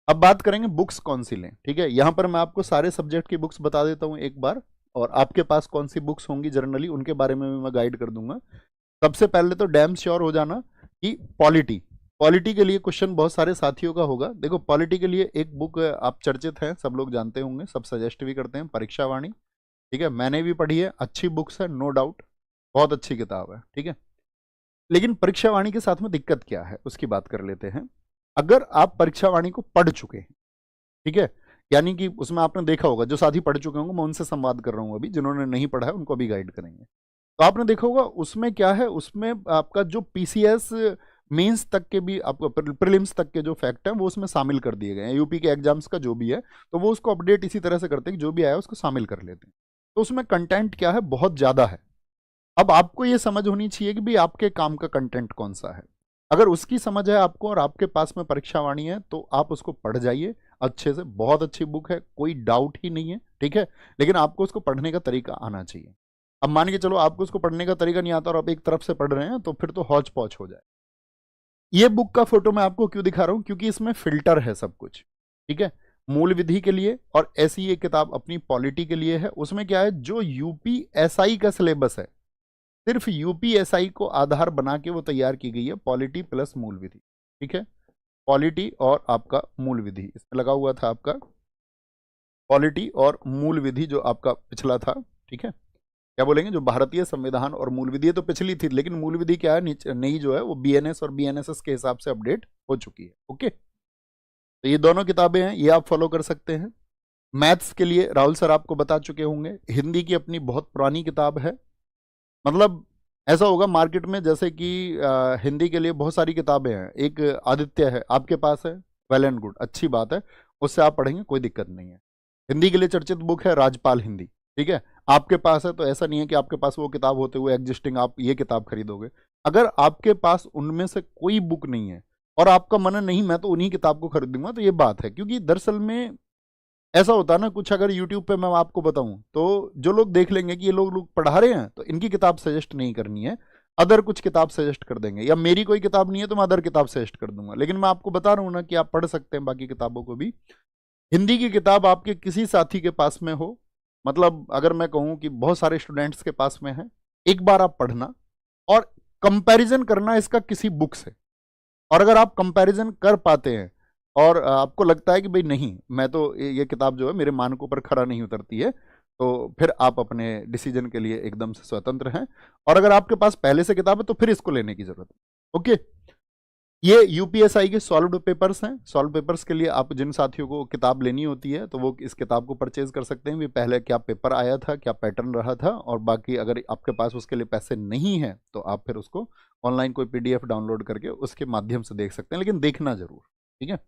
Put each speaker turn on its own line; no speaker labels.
अब बात करेंगे बुक्स कौन सी लें, ठीक है। यहाँ पर मैं आपको सारे सब्जेक्ट की बुक्स बता देता हूँ एक बार, और आपके पास कौन सी बुक्स होंगी जनरली उनके बारे में भी मैं गाइड कर दूंगा। सबसे पहले तो डैम श्योर हो जाना कि पॉलिटी, पॉलिटी के लिए क्वेश्चन बहुत सारे साथियों का होगा। देखो पॉलिटी के लिए एक बुक आप चर्चित हैं, सब लोग जानते होंगे, सब सजेस्ट भी करते हैं, परीक्षावाणी, ठीक है। मैंने भी पढ़ी है, अच्छी बुक्स है नो डाउट, बहुत अच्छी किताब है, ठीक है। लेकिन परीक्षावाणी के साथ में दिक्कत क्या है उसकी बात कर लेते हैं। अगर आप परीक्षावाणी को पढ़ चुके हैं, ठीक है, यानी कि उसमें आपने देखा होगा, जो साथी पढ़ चुके होंगे मैं उनसे संवाद कर रहा हूं अभी, जिन्होंने नहीं पढ़ा है उनको भी गाइड करेंगे। तो आपने देखा होगा उसमें क्या है, उसमें आपका जो पीसीएस मेंस तक के भी, आपको प्रीलिम्स तक के जो फैक्ट हैं वो उसमें शामिल कर दिए गए हैं, यूपी के एग्जाम्स का जो भी है, तो वो उसको अपडेट इसी तरह से करते हैं कि जो भी आया उसको शामिल कर लेते हैं। तो उसमें कंटेंट क्या है, बहुत ज्यादा है। अब आपको ये समझ होनी चाहिए कि भाई आपके काम का कंटेंट कौन सा है। अगर उसकी समझ है आपको और आपके पास में परीक्षावाणी है तो आप उसको पढ़ जाइए अच्छे से, बहुत अच्छी बुक है, कोई डाउट ही नहीं है, ठीक है। लेकिन आपको उसको पढ़ने का तरीका आना चाहिए। अब मान के चलो आपको उसको पढ़ने का तरीका नहीं आता और आप एक तरफ से पढ़ रहे हैं तो फिर तो हौच पौच हो जाए। ये बुक का फोटो मैं आपको क्यों दिखा रहा हूं, क्योंकि इसमें फिल्टर है सब कुछ, ठीक है। मूल विधि के लिए, और ऐसी ये किताब अपनी पॉलिटी के लिए है। उसमें क्या है, जो यूपीएसआई का सिलेबस है, सिर्फ यूपीएसआई को आधार बना के वो तैयार की गई है, पॉलिटी प्लस मूल विधि, ठीक है। पॉलिटी और आपका मूल विधि, इसमें लगा हुआ था आपका पॉलिटी और मूल विधि जो आपका पिछला था, ठीक है। क्या बोलेंगे, जो भारतीय संविधान और मूल विधि है तो पिछली थी, लेकिन मूल विधि क्या है, नई जो है वो बीएनएस और बीएनएसएस के हिसाब से अपडेट हो चुकी है, ओके। तो ये दोनों किताबें हैं, ये आप फॉलो कर सकते हैं। मैथ्स के लिए राहुल सर आपको बता चुके होंगे। हिंदी की अपनी बहुत पुरानी किताब है, मतलब ऐसा होगा मार्केट में जैसे कि हिंदी के लिए बहुत सारी किताबें हैं, एक आदित्य है आपके पास है, वेल एंड गुड, अच्छी बात है, उससे आप पढ़ेंगे कोई दिक्कत नहीं है। हिंदी के लिए चर्चित बुक है राजपाल हिंदी, ठीक है, आपके पास है, तो ऐसा नहीं है कि आपके पास वो किताब होते हुए एग्जिस्टिंग आप ये किताब खरीदोगे। अगर आपके पास उनमें से कोई बुक नहीं है और आपका मन नहीं मैं तो उन्हीं किताब को खरीदूंगा, तो ये बात है, क्योंकि दरअसल में ऐसा होता है ना, कुछ अगर यूट्यूब पे मैं आपको बताऊं तो जो लोग देख लेंगे कि ये लोग पढ़ा रहे हैं तो इनकी किताब सजेस्ट नहीं करनी है, अदर कुछ किताब सजेस्ट कर देंगे, या मेरी कोई किताब नहीं है तो मैं अदर किताब सजेस्ट कर दूंगा। लेकिन मैं आपको बता रहा हूं ना कि आप पढ़ सकते हैं बाकी किताबों को भी। हिंदी की किताब आपके किसी साथी के पास में हो, मतलब अगर मैं कहूं कि बहुत सारे स्टूडेंट्स के पास में है, एक बार आप पढ़ना और कंपैरिजन करना इसका किसी बुक से। और अगर आप कंपैरिजन कर पाते हैं और आपको लगता है कि भाई नहीं मैं तो ये किताब जो है मेरे मानकों पर खरा नहीं उतरती है, तो फिर आप अपने डिसीजन के लिए एकदम से स्वतंत्र हैं। और अगर आपके पास पहले से किताब है तो फिर इसको लेने की जरूरत है, ओके। ये यूपीएसआई के सॉल्व्ड पेपर्स हैं। सॉल्व पेपर्स के लिए आप जिन साथियों को किताब लेनी होती है तो वो इस किताब को परचेज कर सकते हैं, भी पहले क्या पेपर आया था, क्या पैटर्न रहा था, और बाकी अगर आपके पास उसके लिए पैसे नहीं हैं तो आप फिर उसको ऑनलाइन कोई पीडीएफ डाउनलोड करके उसके माध्यम से देख सकते हैं, लेकिन देखना जरूर, ठीक है।